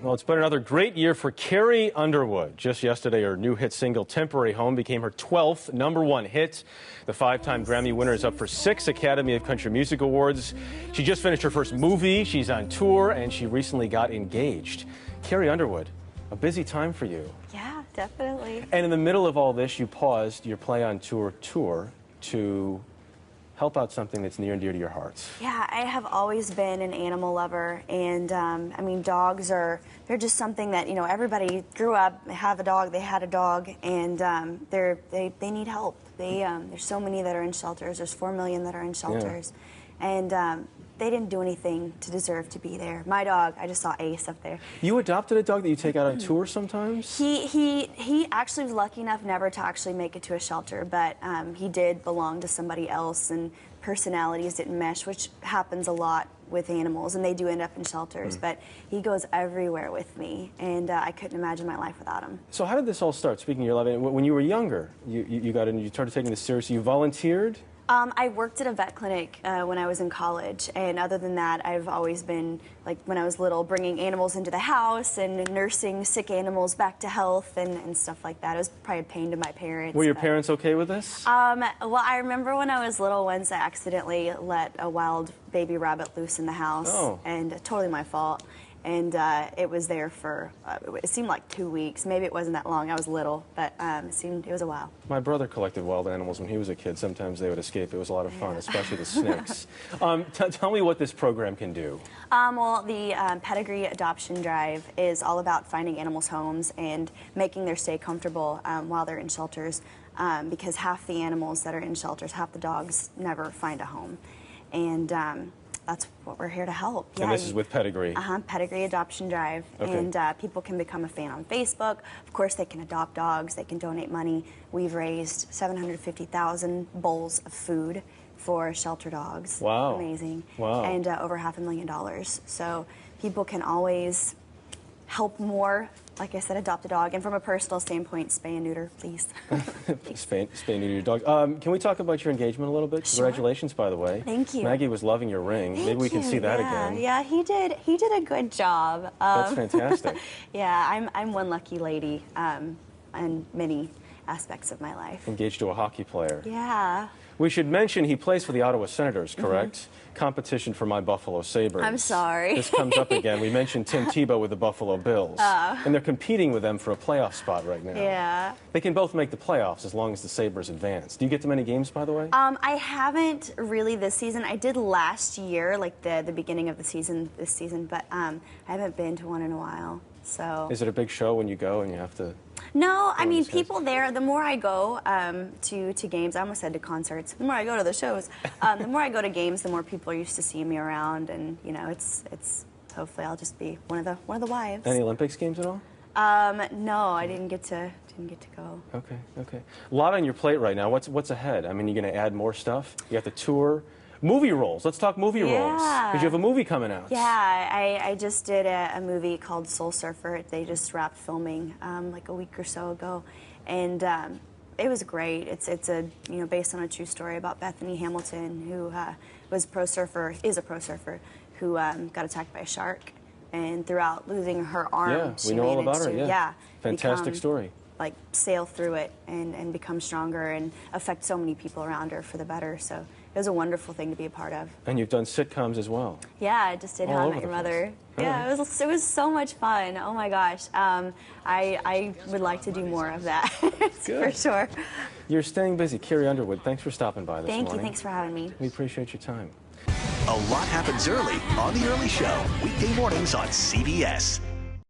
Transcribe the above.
Well, it's been another great year for Carrie Underwood. Just yesterday, her new hit single, Temporary Home, became her 12th #1 hit. The 5-time Grammy winner is up for 6 Academy of Country Music Awards. She just finished her first movie, she's on tour, and she recently got engaged. Carrie Underwood, a busy time for you. Yeah, definitely. And in the middle of all this, you paused your Play on Tour to help out something that's near and dear to your heart. Yeah, I have always been an animal lover, and I mean, dogs they're just something that, you know, everybody grew up, they have a dog, they had a dog, and they need help. There's so many that are in shelters. There's 4 million that are in shelters, and they didn't do anything to deserve to be there. My dog, I just saw Ace up there. You adopted a dog that you take out on tour sometimes? He actually was lucky enough never to actually make it to a shelter, but he did belong to somebody else, and personalities didn't mesh, which happens a lot with animals, and they do end up in shelters. But he goes everywhere with me, and I couldn't imagine my life without him. So how did this all start? Speaking of your love, when you were younger, you got in, you started taking this seriously. You volunteered? I worked at a vet clinic when I was in college, and other than that, I've always been, like, when I was little, bringing animals into the house and nursing sick animals back to health and stuff like that. It was probably a pain to my parents. Were your parents okay with this? Well, I remember when I was little, once I accidentally let a wild baby rabbit loose in the house, and totally my fault. And it was there for, it seemed like 2 weeks. Maybe it wasn't that long. I was little, but it was a while. My brother collected wild animals when he was a kid. Sometimes they would escape. It was a lot of fun, especially the snakes. Tell me what this program can do. Well, the Pedigree Adoption Drive is all about finding animals homes and making their stay comfortable while they're in shelters, because half the animals that are in shelters, half the dogs, never find a home. And that's what we're here to help. And this is with Pedigree? Pedigree Adoption Drive. Okay. And people can become a fan on Facebook. Of course, they can adopt dogs. They can donate money. We've raised 750,000 bowls of food for shelter dogs. Wow. Amazing. Wow. And over $500,000. So people can always help more. Like I said, adopt a dog. And from a personal standpoint, spay and neuter, please. Spay and neuter your dog. Can we talk about your engagement a little bit? Sure. Congratulations, by the way. Thank you. Maggie was loving your ring. Thank Maybe we can see that again. Yeah, he did a good job. That's fantastic. Yeah, I'm one lucky lady in many aspects of my life. Engaged to a hockey player. Yeah. We should mention he plays for the Ottawa Senators, correct? Competition for my Buffalo Sabres. I'm sorry. This comes up again. We mentioned Tim Tebow with the Buffalo Bills. And they're competing with them for a playoff spot right now. Yeah. They can both make the playoffs as long as the Sabres advance. Do you get to many games, by the way? I haven't really this season. I did last year, like the beginning of the season, this season, but I haven't been to one in a while. So. Is it a big show when you go and you have to? No, I mean, people there, the more I go to games, I almost said to concerts, the more I go to the shows, the more I go to games, the more people are used to seeing me around, and, you know, it's hopefully I'll just be one of the wives. Any Olympics games at all? No, I didn't get to go. Okay. A lot on your plate right now. What's ahead? I mean, you're going to add more stuff? You have to tour? Movie roles. Let's talk movie roles. Because you have a movie coming out. Yeah, I just did a movie called Soul Surfer. They just wrapped filming like a week or so ago, and it was great. It's based on a true story about Bethany Hamilton, who is a pro surfer, who got attacked by a shark, and throughout losing her arm, we know all about her. Yeah, fantastic story. Like sail through it and become stronger and affect so many people around her for the better. So it was a wonderful thing to be a part of. And you've done sitcoms as well. Yeah, I just did How I Met Your Mother. Yeah, it was so much fun. Oh my gosh, I would like to do more of that for sure. You're staying busy, Carrie Underwood. Thanks for stopping by this morning. Thank you. Thanks for having me. We appreciate your time. A lot happens early on The Early Show, weekday mornings on CBS.